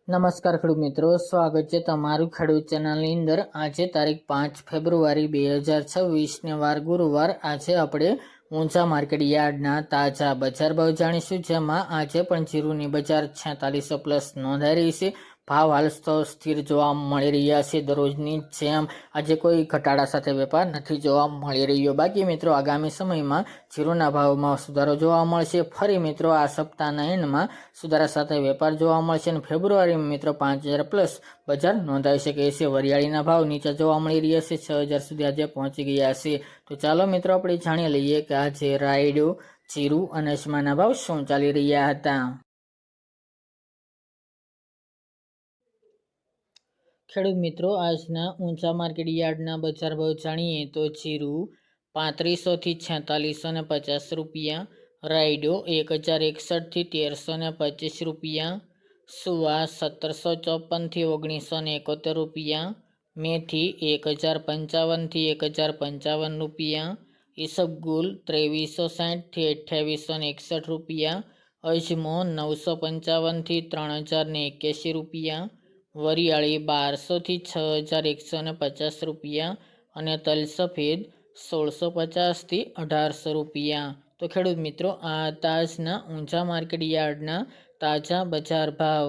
નમસ્કાર ખેડૂત મિત્રો, સ્વાગત છે તમારું ખેડૂત ચેનલની અંદર। આજે તારીખ 5 ફેબ્રુઆરી 2026 ને વાર ગુરુવાર। આજે આપણે ઊંચા માર્કેટ યાર્ડના તાજા બજાર ભાવ જાણીશું, જેમાં આજે પણ જીરુની બજાર 4600 પ્લસ નોંધાઈ રહી છે। ભાવ હાલ તો સ્થિર જોવા મળી રહ્યા છે। દરરોજની જેમ આજે કોઈ ઘટાડા સાથે વેપાર નથી જોવા મળી રહ્યો। બાકી મિત્રો, આગામી સમયમાં જીરુના ભાવમાં સુધારો જોવા મળશે। ફરી મિત્રો આ સપ્તાહના એન્ડમાં સુધારા સાથે વેપાર જોવા મળશે અને ફેબ્રુઆરીમાં મિત્રો 5000 પ્લસ બજાર નોંધાઈ શકે છે। વરિયાળીના ભાવ નીચે જોવા મળી રહ્યા છે, 6000 સુધી આજે પહોંચી ગયા છે। તો ચાલો મિત્રો આપણે જાણી લઈએ કે આજે રાયડો, જીરુ અને અજમાના ભાવ શું ચાલી રહ્યા હતા। ખેડૂત મિત્રો, આજના ઊંચા માર્કેટ યાર્ડના બજાર ભાવ જાણીએ તો જીરુ 3500 થી 4650 રૂપિયા, રાયડો 1061 થી 1325 રૂપિયા, સુવા 1754 થી 1971 રૂપિયા, મેથી 1055 થી 1055 રૂપિયા, ઈસબગુલ 2360 થી 2861 રૂપિયા, અજમો 955 થી 3081 રૂપિયા, વરિયાળી 1200 થી 6150 રૂપિયા અને તલ સફેદ 1650 થી 1800 રૂપિયા। તો ખેડૂત મિત્રો, આ તાજના ઊંચા માર્કેટ યાર્ડના તાજા બજાર ભાવ।